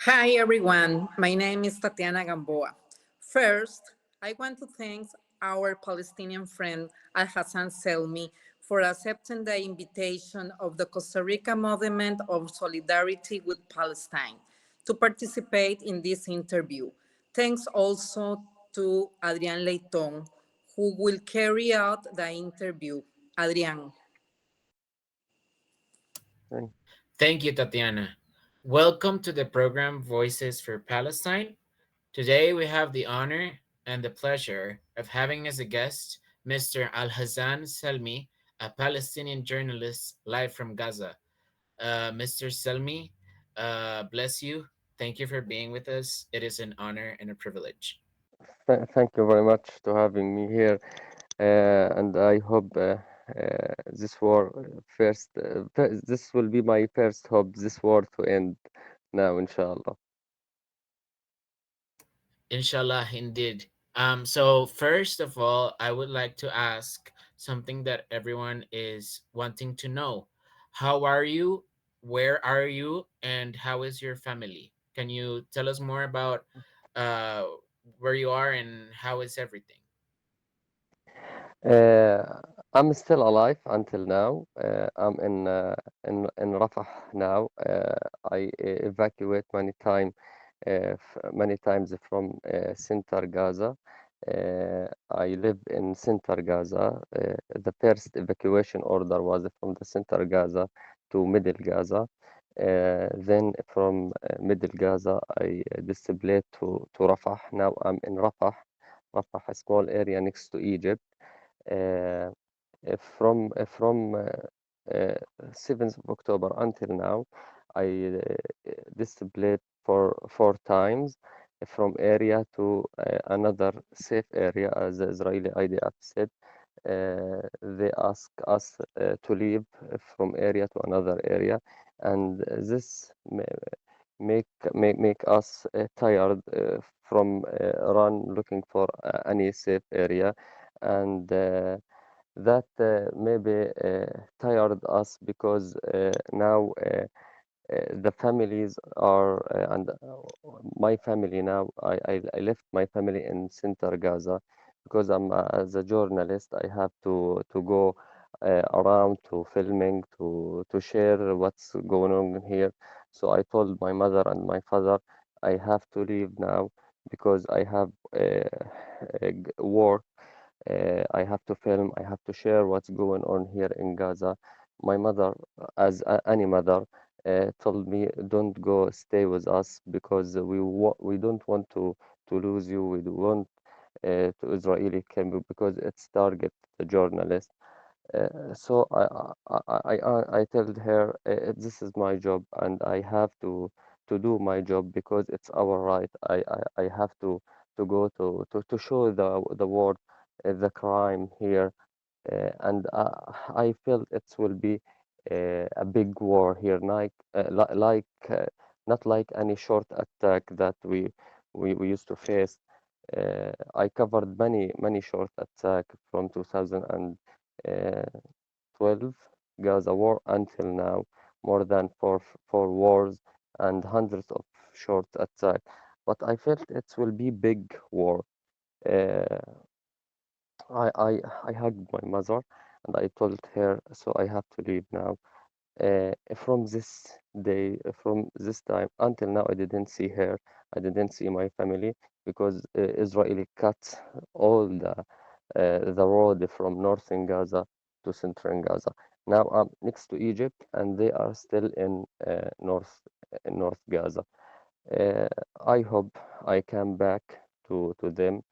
Hi everyone, my name is Tatiana Gamboa. First, I want to thank our Palestinian friend Alhassan Selmi for accepting the invitation of the Costa Rica Movement of Solidarity with Palestine to participate in this interview. Thanks also to Adrian Leighton, who will carry out the interview. Adrian. Thank Thank you, Tatiana. Welcome to the program Voices for Palestine. Today we have the honor and the pleasure of having as a guest Mr. Alhassan Selmi, a Palestinian journalist live from Gaza. Mr. Selmi, bless you. Thank you for being with us. It is an honor and a privilege. thank you very much to having me here, and I hope this war this will be my first hope this war to end now, inshallah. Inshallah, indeed. So first of all, I would like to ask something that everyone is wanting to know. How are you? Where are you? And how is your family? Can you tell us more about uh, where you are and how is everything? Uh, I'm still alive until now. I'm in Rafah now. I evacuate many times from center Gaza. I live in center Gaza. The first evacuation order was from the center Gaza to middle Gaza. Then from middle Gaza, I displaced to Rafah. Now I'm in Rafah. Rafah, a small area next to Egypt. Uh, from 7th of October until now, I displaced for 4 times from area to another safe area, as the Israeli IDF said. They ask us to leave from area to another area, and this make us tired from run looking for any safe area, and that maybe tired us because now the families are and my family now I left my family in center Gaza because I'm as a journalist I have to go around to filming to share what's going on here. So I told my mother and my father I have to leave now because I have work. I have to film, I have to share what's going on here in Gaza. My mother, as any mother, told me, "Don't go, stay with us because we don't want to lose you. We don't want to Israeli camp because it's target the journalist." So I told her this is my job and I have to do my job because it's our right. I have to go to show the world the crime here, and I felt it will be a big war here, not like any short attack that we used to face. I covered many short attack from 2012 Gaza war until now, more than four wars and hundreds of short attack. But I felt it will be big war. Uh, I hugged my mother and I told her, so I have to leave now. From this day, from this time until now, I didn't see her. I didn't see my family because Israeli cut all the road from northern Gaza to central Gaza. Now I'm next to Egypt, and they are still in North Gaza. Uh, I hope I come back to them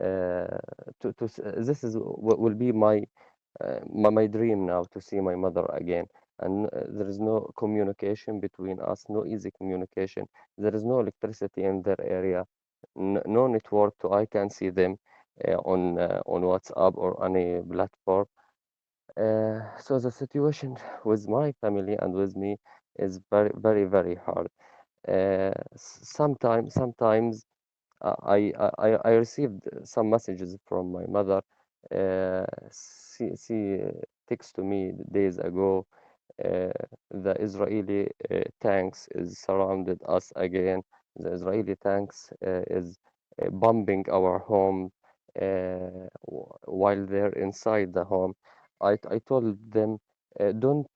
uh, this is what will be my dream now to see my mother again. And there is no communication between us, no easy communication. There is no electricity in their area, no network, so I can see them on WhatsApp or any platform. So the situation with my family and with me is very hard. Sometimes I received some messages from my mother. She text to me days ago. uh, the Israeli tanks is surrounded us again. The Israeli tanks is bombing our home while they're inside the home. I told them don't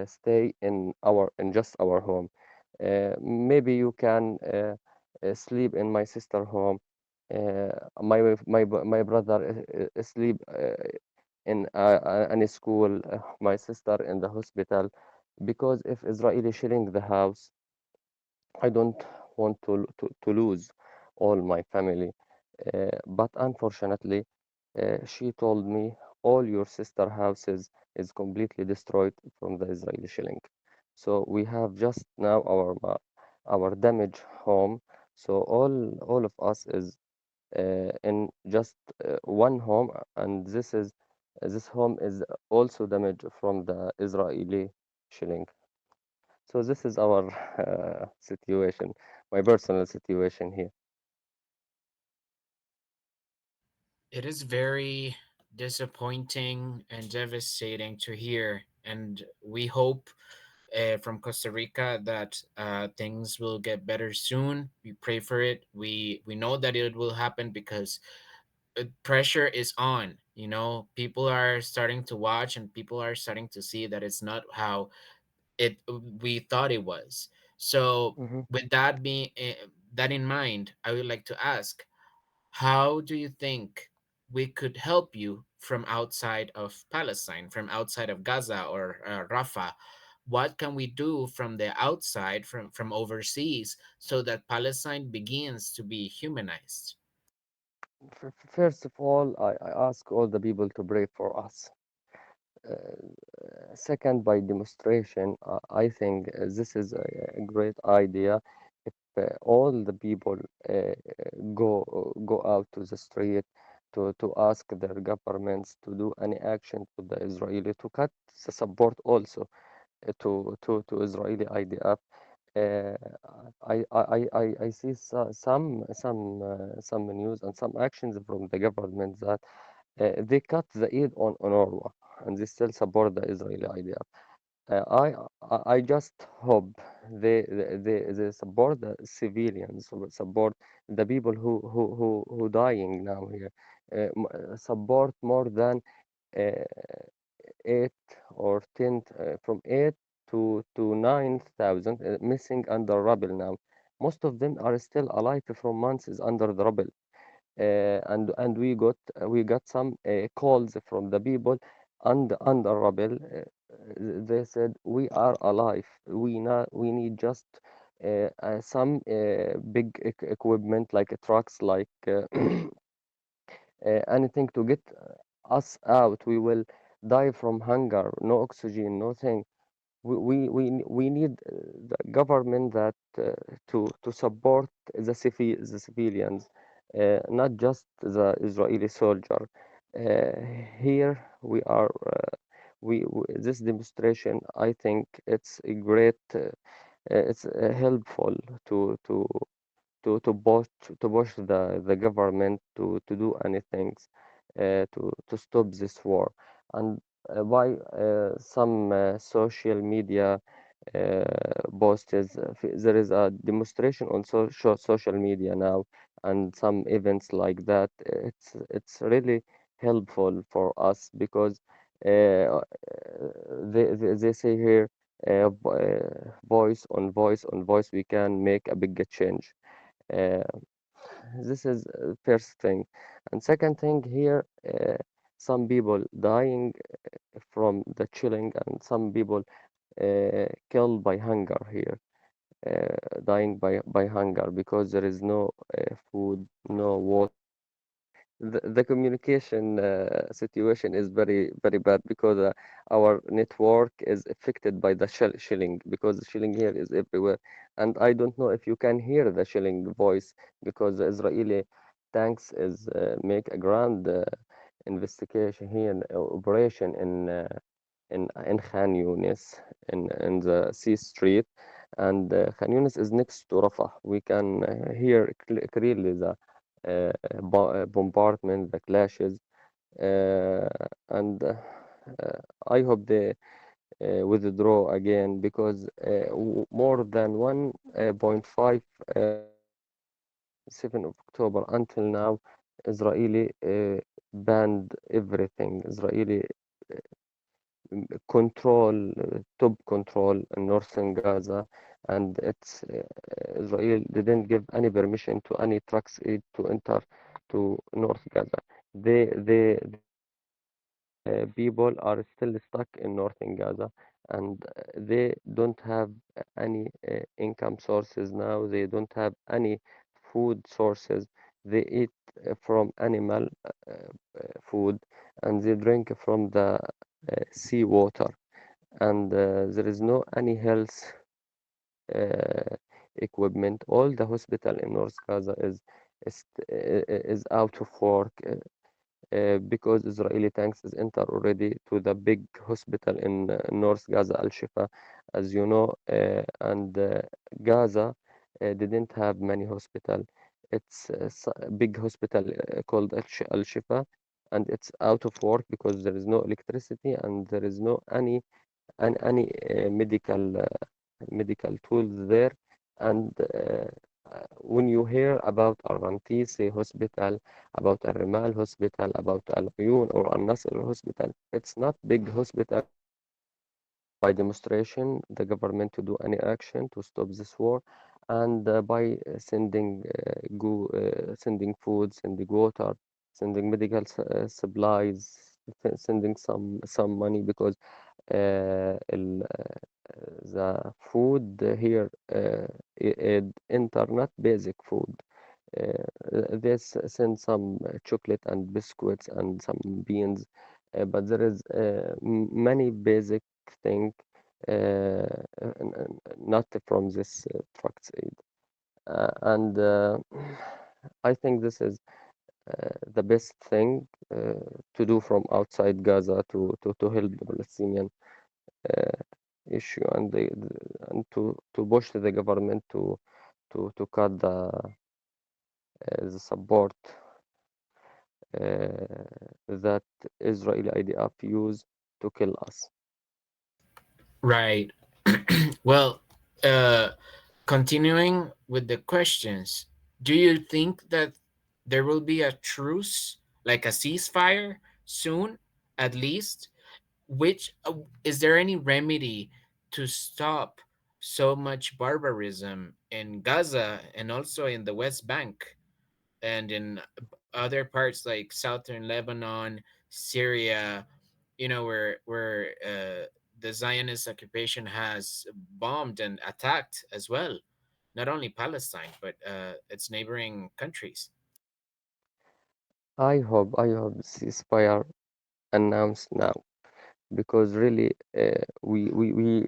stay in just our home. Maybe you can sleep in my sister home. My brother sleep in a school, my sister in the hospital, because if Israeli shelling the house, I don't want to lose all my family. But unfortunately, she told me all your sister houses is completely destroyed from the Israeli shelling. So we have just now our damaged home. So all of us is in just one home, and this home is also damaged from the Israeli shelling. So this is our situation, my personal situation here. It is very disappointing and devastating to hear, and we hope from Costa Rica that things will get better soon. We pray for it. We know that it will happen because pressure is on. You know, people are starting to watch, and people are starting to see that it's not how it we thought it was. So, Hmm. with that being that in mind, I would like to ask, how do you think we could help you from outside of Palestine, from outside of Gaza or Rafah? What can we do from the outside, from overseas, so that Palestine begins to be humanized? First of all, I ask all the people to pray for us. Second, by demonstration, I think this is a great idea. If all the people go out to the street to ask their governments to do any action to the Israeli, to cut the support also to Israeli IDF. Uh, I see some news and some actions from the government that they cut the aid on Orwa, and they still support the Israeli IDF. I just hope they support the civilians, support the people who dying now here, support more than uh, 8 or 10, from 8 to 9,000 missing under rubble now. Most of them are still alive from months is under the rubble. And we got some calls from the people under rubble. They said we are alive. We need just some big equipment like trucks, like anything to get us out. We will die from hunger, no oxygen, nothing. We need the government that to support the civilians, not just the Israeli soldier. Here we are. This demonstration, I think it's a great. It's helpful to push the government to do anything to stop this war. And by some social media uh, posts, there is a demonstration on social media now, and some events like that. It's really helpful for us because they say here, voice on voice on voice, we can make a bigger change. uh, this is first thing. And second thing here, some people dying from the chilling, and some people killed by hunger here, dying by hunger because there is no food, no water. The communication situation is very bad because our network is affected by the shelling, because the shelling here is everywhere. And I don't know if you can hear the shelling voice, because the Israeli tanks is make a grand investigation here, operation in Khan Yunis, in the C Street. And Khan Yunis is next to Rafah. We can hear clearly the bombardment, the clashes, and I hope withdraw again because more than 1.5 7 of October until now, Israeli banned everything. Israeli control, top control in northern Gaza, and Israel didn't give any permission to any trucks aid to enter to North Gaza. The people are still stuck in northern Gaza, and they don't have any income sources now. They don't have any food sources. They eat from animal food, and they drink from the sea water, and there is no any health uh, equipment. All the hospital in North Gaza is out of work. Because Israeli tanks is enter already to the big hospital in North Gaza, Al-Shifa, as you know, and Gaza didn't have many hospital. It's a big hospital called Al-Shifa, and it's out of work because there is no electricity and there is no any medical tools there. And when you hear about Al-Rantisi Hospital, about Al-Rimal Hospital, about Al-Uyun or Al-Nasr Hospital, it's not big hospital. By demonstration, the government to do any action to stop this war, and by sending food, sending water, sending medical supplies, sending some money because the food here internet basic food. They send some chocolate and biscuits and some beans, but there is many basic thing not from this trucks aid. And I think this is the best thing to do from outside Gaza to help the Palestinian uh, issue, and and to push the government to cut the support that Israeli IDF use to kill us. Right. Well, uh, continuing with the questions, do you think that there will be a truce, like a ceasefire soon, at least? Which is there any remedy to stop so much barbarism in Gaza and also in the West Bank and in other parts like southern Lebanon, Syria, where the Zionist occupation has bombed and attacked as well, not only Palestine but its neighboring countries. I hope ceasefire announced now because really we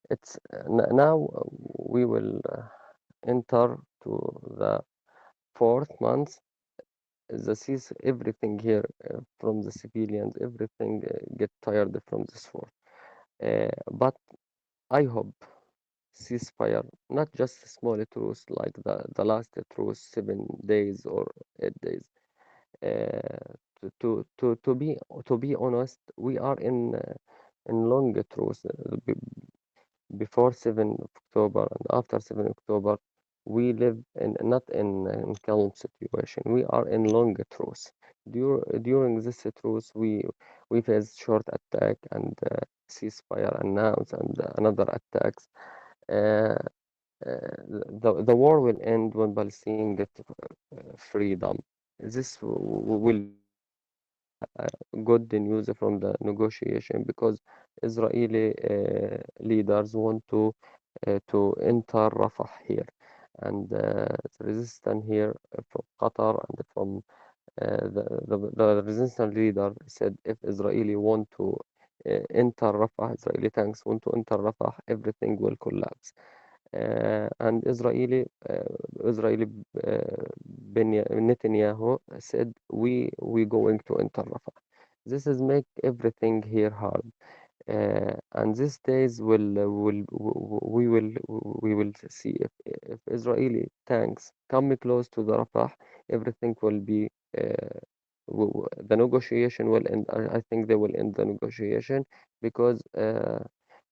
it's now we will enter to the fourth month. The seas everything here from the civilians everything get tired from this war. But I hope ceasefire, not just a small truce like the last truce 7 days or 8 days. To be honest, we are in long truce. Before 7 October and after 7 October, we live in not in calm situation. We are in long truce. During this truce, we face short attack and ceasefire announced and another attacks. Uh, the war will end when Palestinians get freedom. This will be good news from the negotiation because Israeli leaders want to enter Rafah here, and the resistance here from Qatar and from the resistance leader said if Israeli want to enter Rafah, Israeli tanks want to enter Rafah, everything will collapse. And Israeli Netanyahu said we going to enter Rafah. This is make everything here hard. And these days we will see if Israeli tanks come close to the Rafah, everything uh, the negotiation will end. I think they will end the negotiation because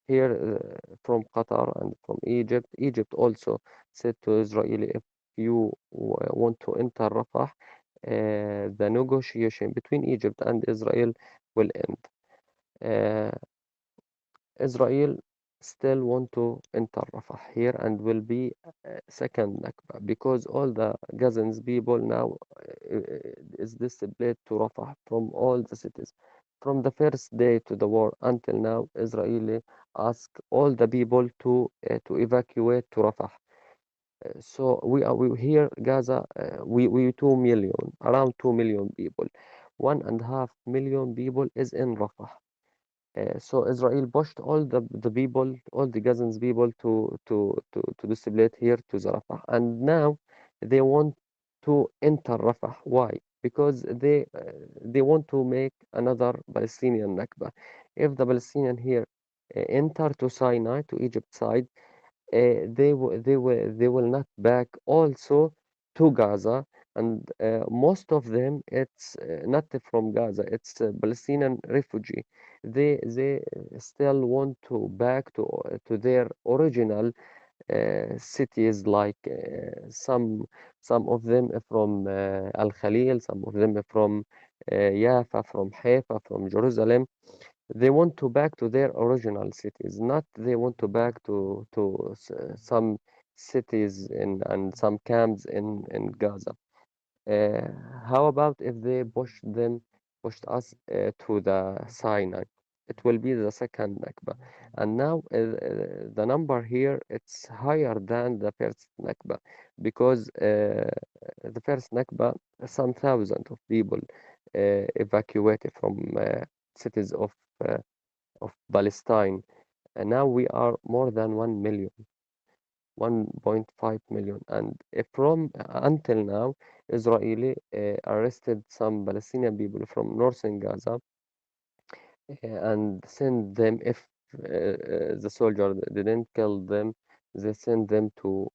here from Qatar and from Egypt, Egypt also said to Israel, if you want to enter Rafah, the negotiation between Egypt and Israel will end. Uh, Israel still want to enter Rafah here and will be second Nakba because all the Gazans people now is displaced to Rafah from all the cities. From the first day to the war until now, Israeli ask all the people to evacuate to Rafah. So we here Gaza we 2 million, around 2 million people. 1.5 million people is in Rafah. So Israel pushed all the people, all the Gazans people to display here to the Rafah, and now they want to enter Rafah. Why? Because they want to make another Palestinian Nakba. If the Palestinian here enter to Sinai, to Egypt side, they will not back also to Gaza, and most of them it's not from Gaza, it's Palestinian refugee. They still want to back to their original cities, like some of them from Al Khalil, some of them from Jaffa, from Haifa, from Jerusalem. They want to back to their original cities, not they want to back to some cities and some camps in Gaza. Uh, how about if they pushed us to the Sinai? It will be the second Nakba. And now the number here it's higher than the first Nakba because the first Nakba, some thousand of people evacuated from cities uh, of Palestine. And now we are more than 1 million, 1.5 million. And from until now, Israeli arrested some Palestinian people from northern Gaza and send them, if the soldier didn't kill them, they send them to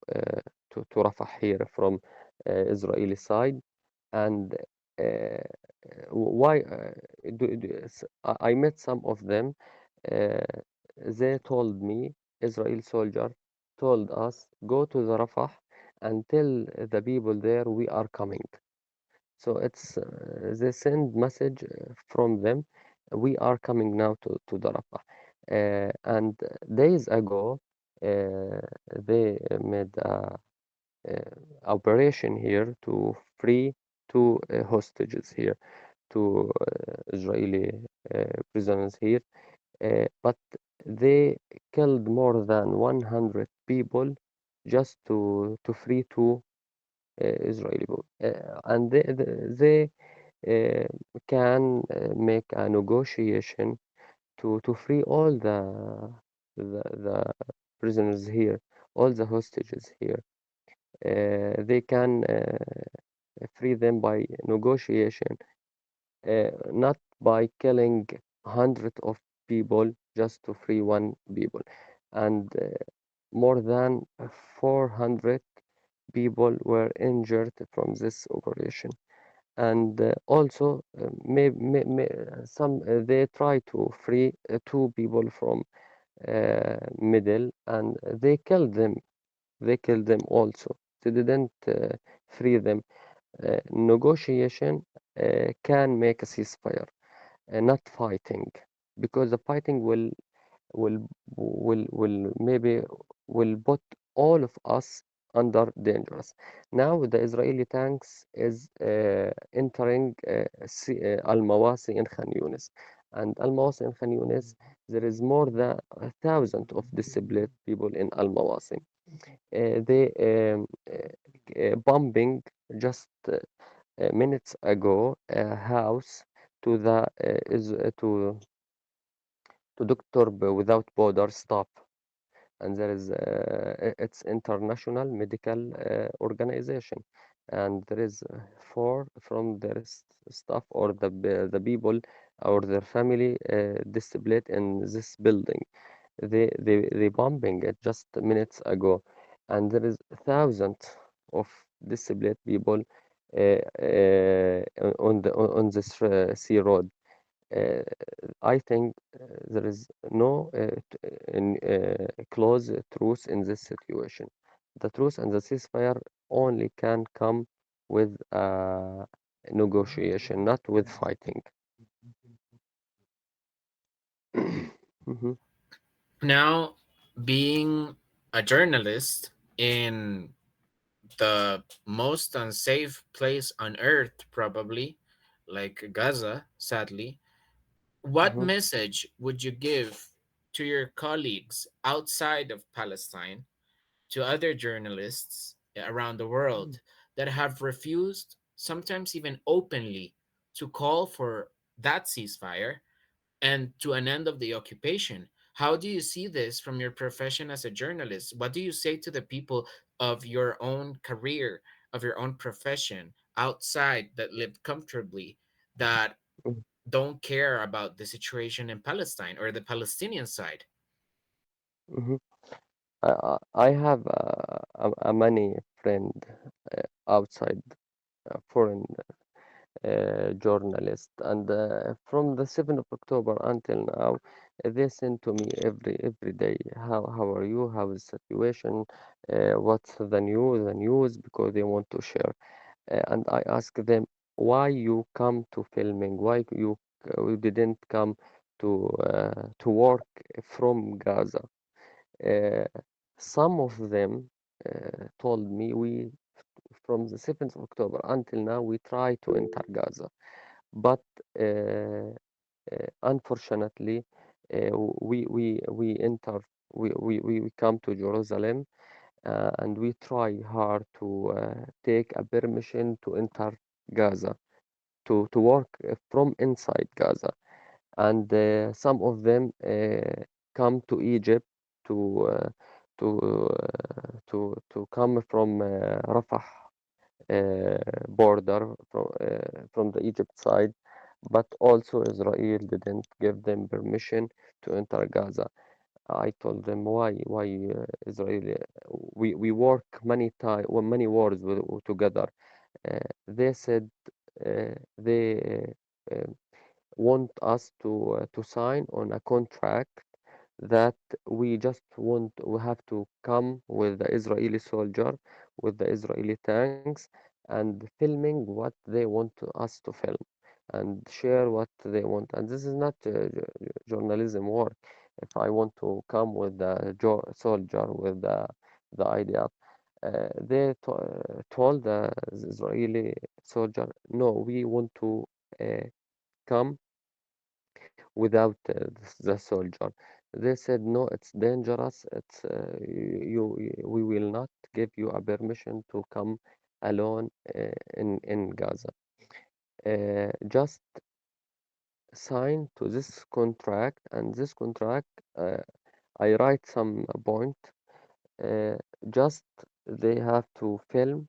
Rafah here from Israeli side. And why I met some of them. They told me, Israel soldier told us, go to the Rafah and tell the people there we are coming. So it's they send message from them, we are coming now to the Rafah. And days ago, they made operation here to free two hostages here, two Israeli prisoners here, but they killed more than 100 people just to free two Israeli people. And they can make a negotiation to free all the prisoners here, all the hostages here. They can free them by negotiation, not by killing hundreds of people just to free one people. And more than 400 people were injured from this operation. And also, some they try to free two people from middle, and they killed them. They killed them also. They didn't free them. Negotiation can make a ceasefire, not fighting, because the fighting will maybe will put all of us under dangerous. Now the Israeli tanks is entering Al-Mawasi in Khan Yunis, and Al-Mawasi in Khan Yunis there is more than 1,000 of displaced people in Al-Mawasi. They bombing just minutes ago a house to the is to Doctor Without Borders staff, and there is it's international medical organization, and there is four from their staff or the people or their family displaced in this building. They bombing it just minutes ago, and there is thousands of displaced people on this sea road. Uh, I think there is no close truth in this situation. The truth and the ceasefire only can come with negotiation, not with fighting. Mhm, Now, being a journalist in the most unsafe place on earth, probably, like Gaza, sadly, what mhm, message would you give to your colleagues outside of Palestine, to other journalists around the world that have refused, sometimes even openly, to call for that ceasefire and to an end of the occupation? How do you see this from your profession as a journalist? What do you say to the people of your own career, of your own profession outside that live comfortably, that mhm, don't care about the situation in Palestine or the Palestinian side? mhm. I have a many friend outside foreign journalist. And from the 7th of October until now, they send to me every day. How are you? How is the situation? What's the news? The news because they want to share. And I ask them why you come to filming. Why you didn't come to work from Gaza. Uh, some of them told me we from the 7th of October until now we try to enter Gaza, but unfortunately we enter we come to Jerusalem and we try hard to take a permission to enter Gaza to work from inside Gaza, and some of them come to Egypt to uh, to come from Rafah border from the Egypt side, but also Israel didn't give them permission to enter Gaza. I told them why Israel we work many time many wars together. They said they want us to sign on a contract that we have to come with the Israeli soldier with the Israeli tanks and filming what they want us to film and share what they want, and this is not journalism work. If I want to come with the soldier with the idea, told the Israeli soldier, no, we want to come without the soldier. They said, no, it's dangerous. We will not give you a permission to come alone in Gaza. Just sign to this contract, and this contract, uh, I write some point. Uh, just they have to film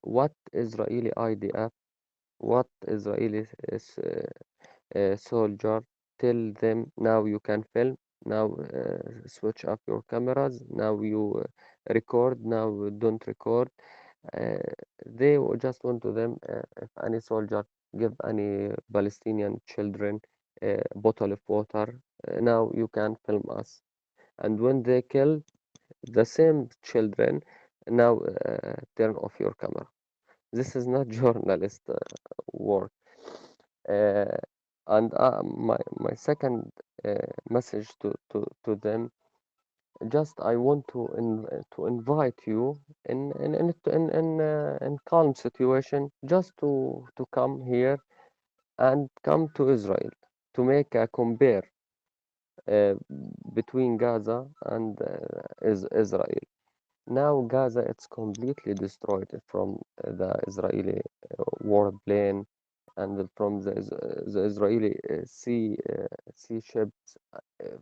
what Israeli IDF, what Israeli is. Soldier, tell them now you can film, now switch up your cameras, now you record, now don't record. Uh, they just want to them if any soldier give any Palestinian children a bottle of water, now you can film us. And when they kill the same children, now turn off your camera. This is not journalist work. Uh, and my second message to them, just I want to invite you in calm situation, just to come here and come to Israel to make a compare uh, between Gaza and Israel. Now Gaza it's completely destroyed from the Israeli warplane and from the Israeli sea ships. Uh,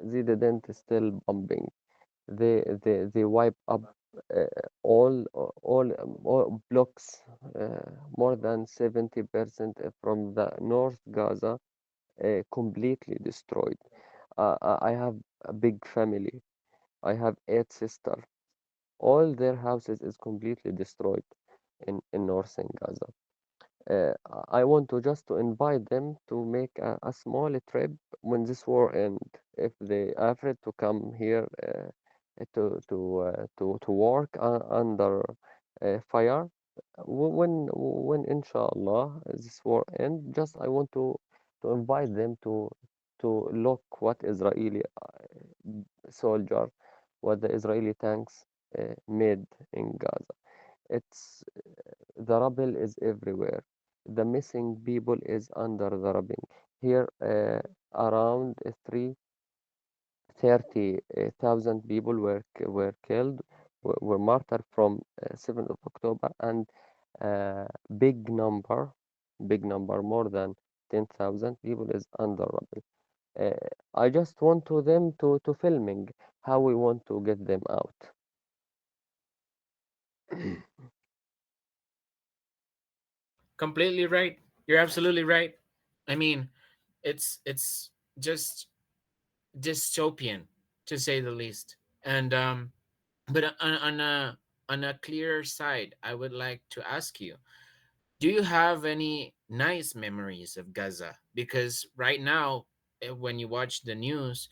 they didn't still bombing. They wipe up uh, all blocks. More than 70% from the North Gaza completely destroyed. I have a big family. I have 8 sisters. All their houses is completely destroyed. in northern Gaza. Uh, I want to just to invite them to make a small trip when this war end. If they are afraid to come here to work under fire, when inshallah this war end, just I want to invite them to look what Israeli soldier, what the Israeli tanks made in Gaza. It's the rubble is everywhere. The missing people is under the rubble. Here, around 30,000 people were killed, were martyred from 7th of October, and uh, big number, big number, more than 10,000 people is under rubble. I just want to them to filming how we want to get them out. Completely right. You're absolutely right. I mean, it's just dystopian to say the least. And but on a clearer side, I would like to ask you, do you have any nice memories of Gaza? Because right now, when you watch the news,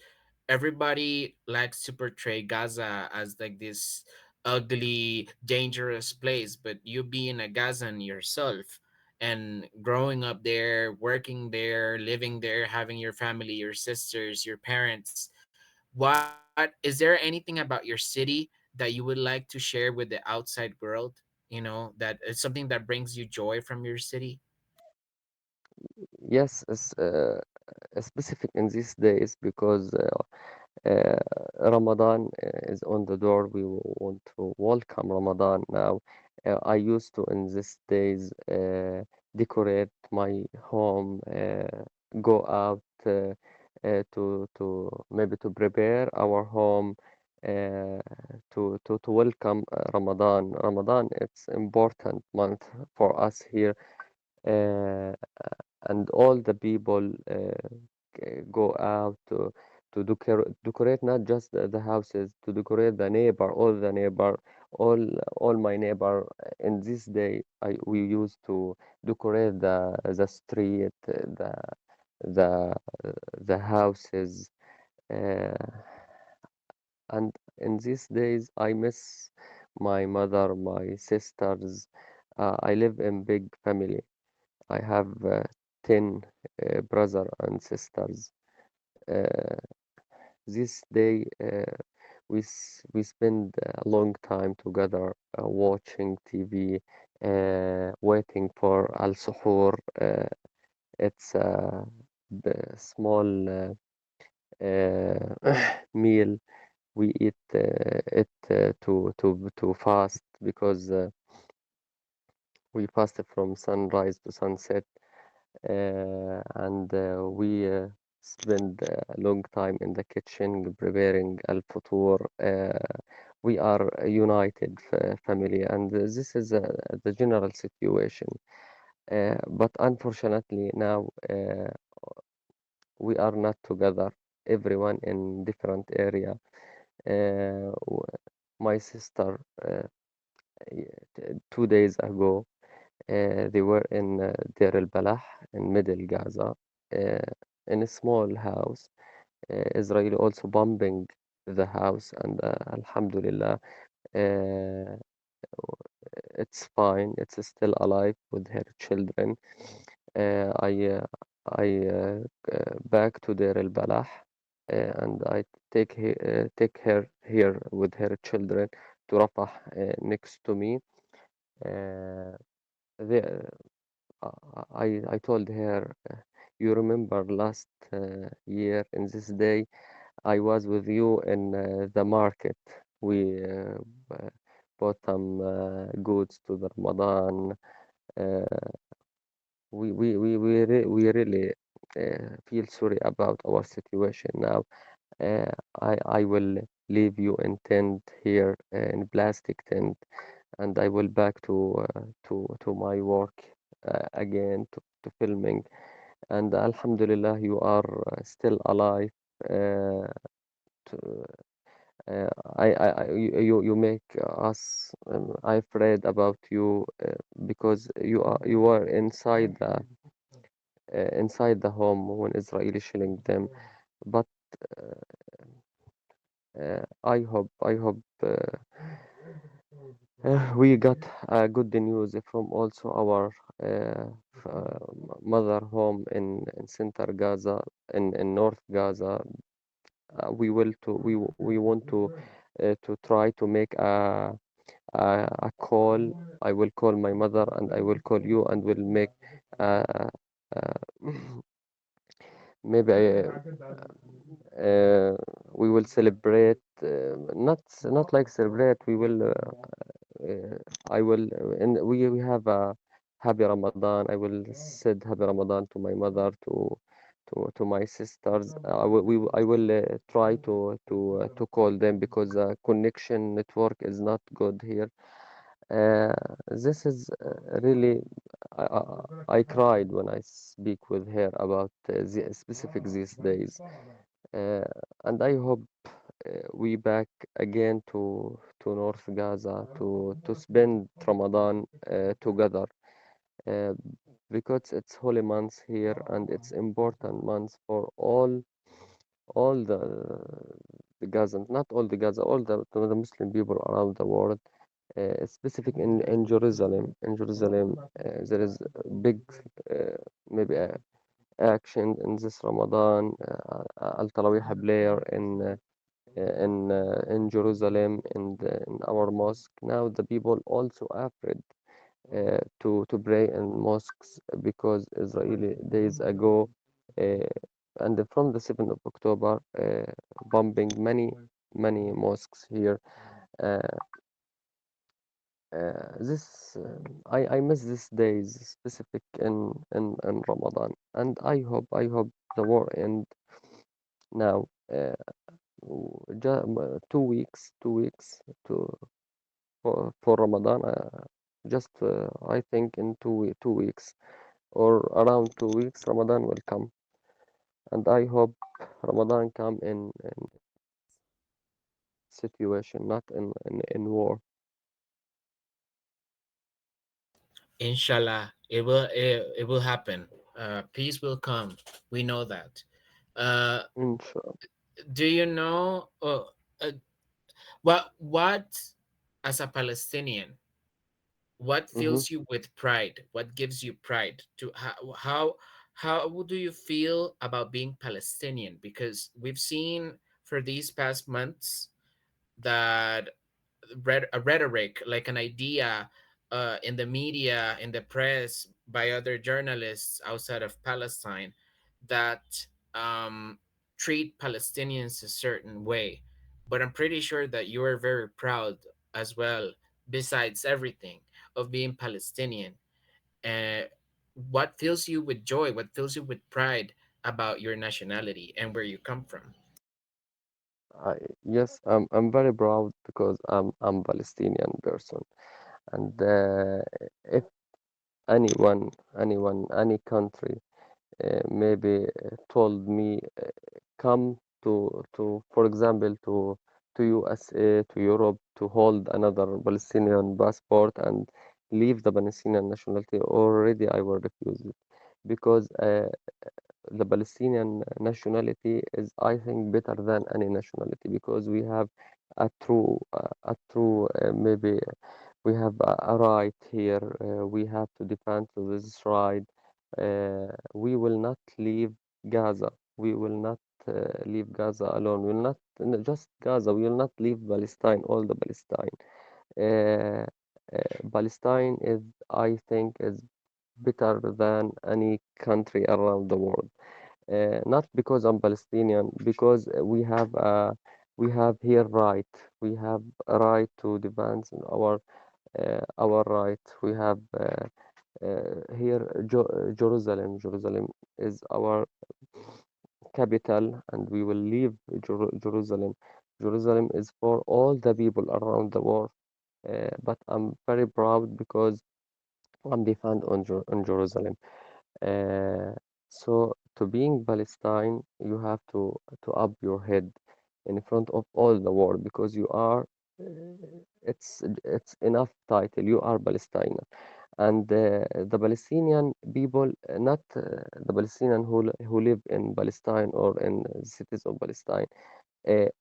everybody likes to portray Gaza as like this ugly, dangerous place. But you being a Gazan yourself and growing up there, working there, living there, having your family, your sisters, your parents, what is there anything about your city that you would like to share with the outside world? That it's something that brings you joy from your city. Yes, specific in these days because uh, Ramadan is on the door. We want to welcome Ramadan now. I used to in these days decorate my home, go out to maybe to prepare our home to welcome Ramadan. Ramadan, it's important month for us here, uh, and all the people go out to decorate not just the houses, to decorate the neighbor, all the neighbor, all all my neighbor. In this day, we used to decorate the street, the the houses, uh, and in these days, I miss my mother, my sisters. I live in big family. I have 10 brother and sisters. Uh, this day we spend a long time together watching TV, waiting for al suhoor. It's a small meal. We eat it to fast because we fast from sunrise to sunset, and we spend a long time in the kitchen preparing al-futur. We are a united family, and this is the general situation. But unfortunately, now we are not together. Everyone in different area. My sister, 2 days ago, they were in Deir al-Balah in middle Gaza, in a small house. Israel also bombing the house, and Alhamdulillah, uh, it's fine. It's still alive with her children. I back to Deir al-Balah, and I take her here with her children to Rafah, next to me. Uh, the, I told her, you remember last year in this day, I was with you in the market. We b- bought some goods to the Ramadan. Uh, we really feel sorry about our situation now. Uh, I will leave you in tent here, in plastic tent, and I will back to my work again to filming. And Alhamdulillah, you are still alive. Uh, to, Uh, you make us afraid about you because you are inside the home when Israeli shelling them. But I hope we got good news from also our mother home in center Gaza in North Gaza. We want to try to make a call. I will call my mother and I will call you and we'll make uh, maybe we will celebrate not like celebrate we will I will and we have a happy Ramadan. I will said happy Ramadan to my mother to my sisters. I will try to call them because connection network is not good here. uh, this is really I cried when I speak with her about the specific these days, uh, and I hope we back again to North Gaza to spend Ramadan together, uh, because it's holy months here and it's important months for all the Gaza, not all the Gaza, all the Muslim people around the world, specific in Jerusalem. In Jerusalem, there is a big maybe action in this Ramadan. Al Tarawih prayer in Jerusalem in our mosque. Now the people also afraid to pray in mosques because Israeli days ago uh, and from the 7th of October bombing many mosques here. Uh, this I miss these days specific in Ramadan, and I hope the war end now. 2 weeks to for Ramadan. Just I think in 2 weeks or around 2 weeks, Ramadan will come, and I hope Ramadan come in situation, not in war. Inshallah, it will happen. Peace will come. We know that. Uh, Inshallah. do you know what as a Palestinian, what Mm-hmm. fills you with pride? What gives you pride? To how do you feel about being Palestinian? Because we've seen for these past months that a rhetoric, like an idea, in the media, in the press, by other journalists outside of Palestine, that treat Palestinians a certain way. But I'm pretty sure that you are very proud as well, besides everything, of being Palestinian. Uh, what fills you with joy? What fills you with pride about your nationality and where you come from? I, yes, I'm very proud because I'm Palestinian person, and if any country maybe told me come to for example to USA to Europe to hold another Palestinian passport and leave the Palestinian nationality, already I will refuse it because the Palestinian nationality is, I think, better than any nationality because we have a true maybe we have a right here. We have to defend to this right. We will not leave Gaza. We will not leave Gaza alone. We will not just Gaza. We will not leave Palestine. All the Palestine. Uh, Palestine is, I think, is better than any country around the world. Not because I'm Palestinian, because we have here right. We have a right to defend our right. We have here Jerusalem. Jerusalem is our capital, and we will leave Jerusalem. Jerusalem is for all the people around the world. But I'm very proud because I'm defend on Jerusalem. Uh, so to being Palestine, you have to up your head. in front of all the world because you are it's enough title. You are Palestinian, and the Palestinian people, not the Palestinian who live in Palestine or in cities of Palestine.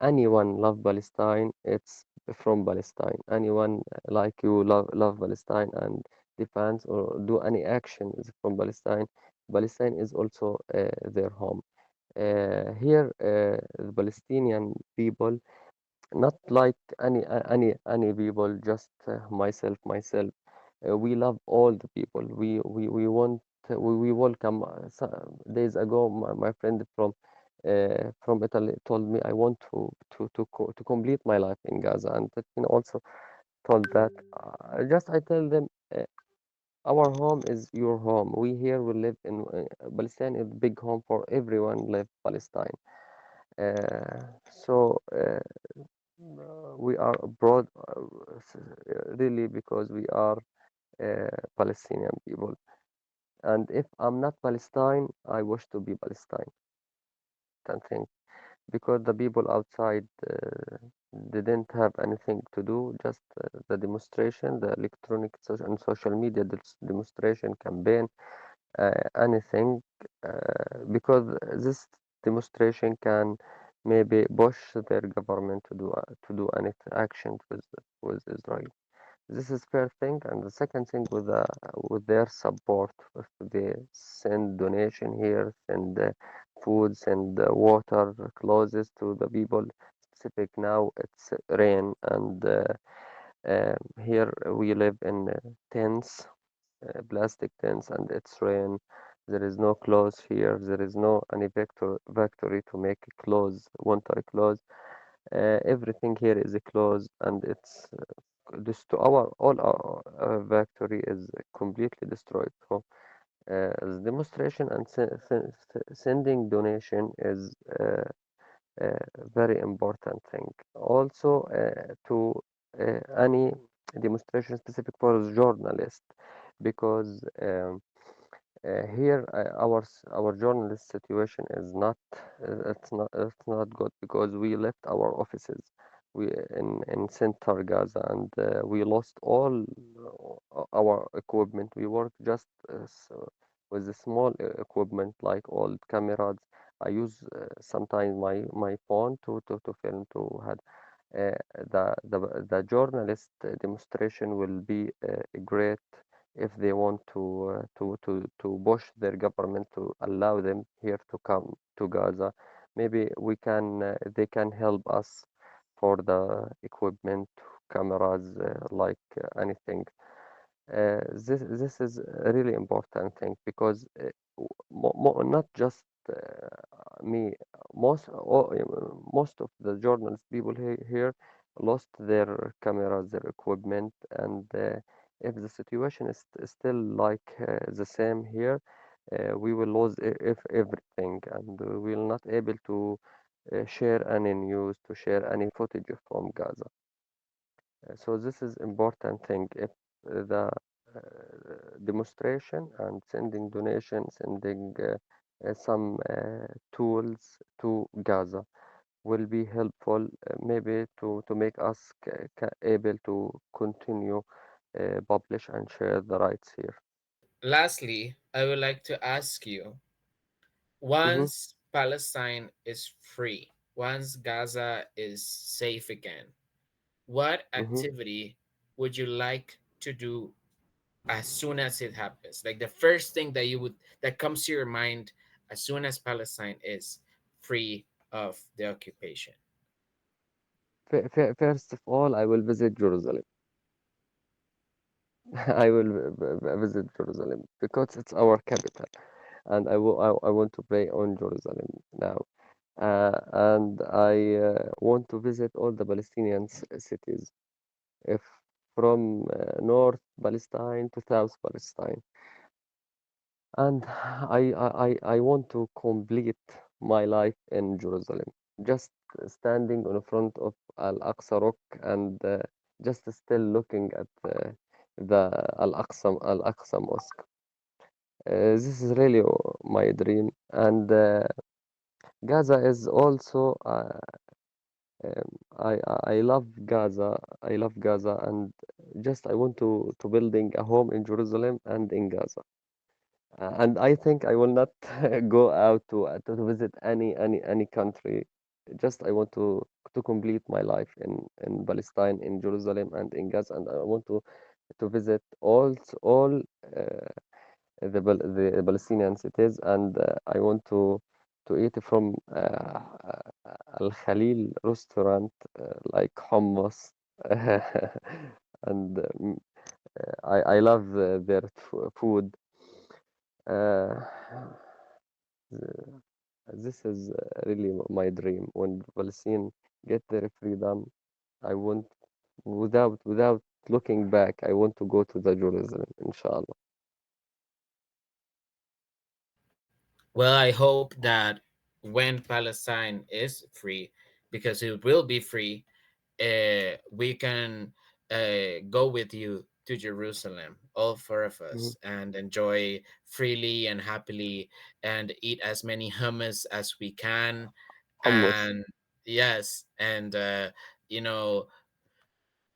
Anyone love Palestine, it's from Palestine. Anyone like you love Palestine and defends or do any action is from Palestine. Palestine is also their home. Here, the Palestinian people, not like any people, just myself. We love all the people. We want we welcome. Days ago, my friend from Italy told me I want to complete my life in Gaza, and also told that just I tell them. Our home is your home. We here will live in Palestine is big home for everyone live Palestine. So we are abroad really because we are Palestinian people. And if I'm not Palestine, I wish to be Palestine. I think because the people outside didn't have anything to do, just the demonstration, the electronic social and social media demonstration campaign, anything, because this demonstration can maybe push their government to do any action with Israel. This is first thing, and the second thing with their support, if they send donation here, send food, send water, clothes to the people. Specific now, it's rain, and here we live in tents, plastic tents, and it's rain. There is no clothes here. There is no any factory to make clothes, winter clothes. Everything here is closed, and it's this to our all our factory is completely destroyed. So the demonstration and sending donation is a very important thing. Also, to any demonstration specific for journalists, because here our journalist situation is not it's not good because we left our offices we in center Gaza, and we lost all our equipment. We work just with the small equipment like old cameras. I use sometimes my phone to film to had uh, the journalist demonstration will be great if they want to push their government to allow them here to come to Gaza. Maybe we can they can help us for the equipment, cameras, like anything. This is a really important thing because not just me, most of the journalist people here lost their cameras, their equipment, and if the situation is still like the same here, we will lose if everything, and we will not able to share any news, to share any footage from Gaza. So this is important thing. If the demonstration and sending donations, sending some tools to Gaza will be helpful, maybe to make us able to continue publish and share the rights here. Lastly, I would like to ask you, Mm-hmm, once Palestine is free, once Gaza is safe again, what mm-hmm. activity would you like to do as soon as it happens? Like the first thing that you would that comes to your mind as soon as Palestine is free of the occupation. First of all, I will visit Jerusalem. I will visit Jerusalem because it's our capital, and I want to pray on Jerusalem now. And I want to visit all the Palestinian cities, if from North Palestine to South Palestine. And I want to complete my life in Jerusalem, just standing in front of Al-Aqsa Rock and just still looking at the Al-Aqsa Mosque. This is really my dream. And Gaza is also I love Gaza. I love Gaza, and just I want to building a home in Jerusalem and in Gaza. And I think I will not go out to visit any country. Just I want to complete my life in Palestine, in Jerusalem, and in Gaza, and I want to visit all the Palestinian cities, and I want to eat from Al Khalil restaurant, like hummus, and I love their food. Uh, this is really my dream. When Palestine get their freedom, I want, without looking back, I want to go to the Jerusalem, inshallah. Well, I hope that when Palestine is free, because it will be free, we can go with you to Jerusalem, all four of Mhm. us, and enjoy freely and happily and eat as many hummus as we can. Hummus. And yes, and you know,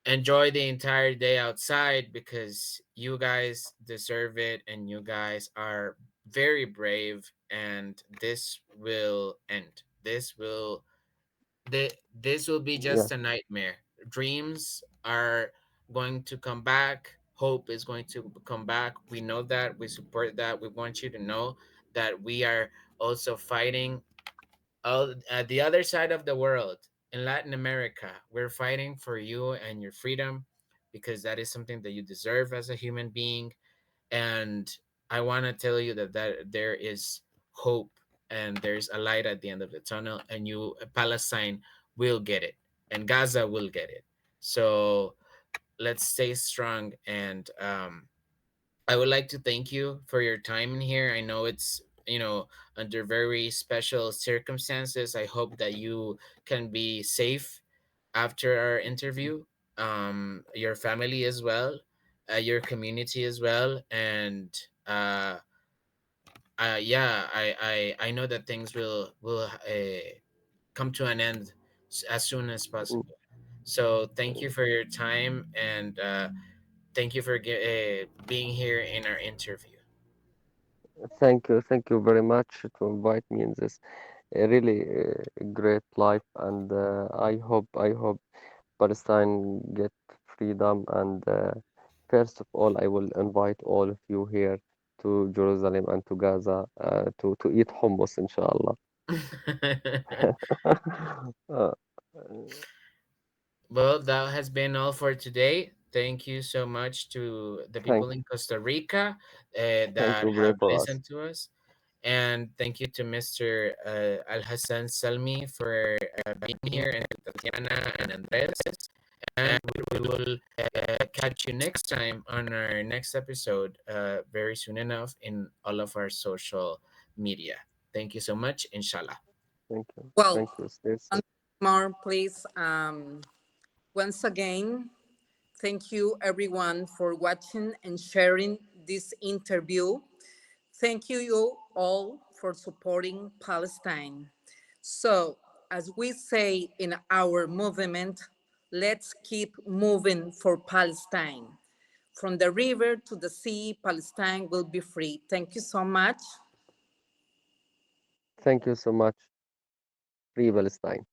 enjoy the entire day outside because you guys deserve it and you guys are very brave, and this will end. This will be Yeah, just a nightmare. Dreams are going to come back. Hope is going to come back. We know that. We support that. We want you to know that we are also fighting at the other side of the world in Latin America. We're fighting for you and your freedom because that is something that you deserve as a human being. And I want to tell you that there is hope and there's a light at the end of the tunnel, and you, Palestine, will get it, and Gaza will get it. So let's stay strong. And I would like to thank you for your time in here. I know it's, under very special circumstances. I hope that you can be safe after our interview, your family as well, your community as well. And uh, yeah, I know that things will come to an end as soon as mm, possible. So thank you for your time, and thank you for being here in our interview. thank you very much to invite me in this really great life, and I hope Palestine get freedom, and first of all, I will invite all of you here to Jerusalem and to Gaza to eat hummus, inshallah. uh, Well, that has been all for today. Thank you so much to the thank people in Costa Rica thank that you, pray have for us. listened to us. And thank you to Mr. Alhassan Selmi for being here, and to Tatiana and Andres. And we will catch you next time on our next episode, very soon enough, in all of our social media. Thank you so much. Inshallah. Thank you. Well, Thank you. Stay one safe. more, please. Once again, thank you everyone for watching and sharing this interview. Thank you all for supporting Palestine. So, as we say in our movement, let's keep moving for Palestine. From the river to the sea, Palestine will be free. Thank you so much. Thank you so much. Free Palestine.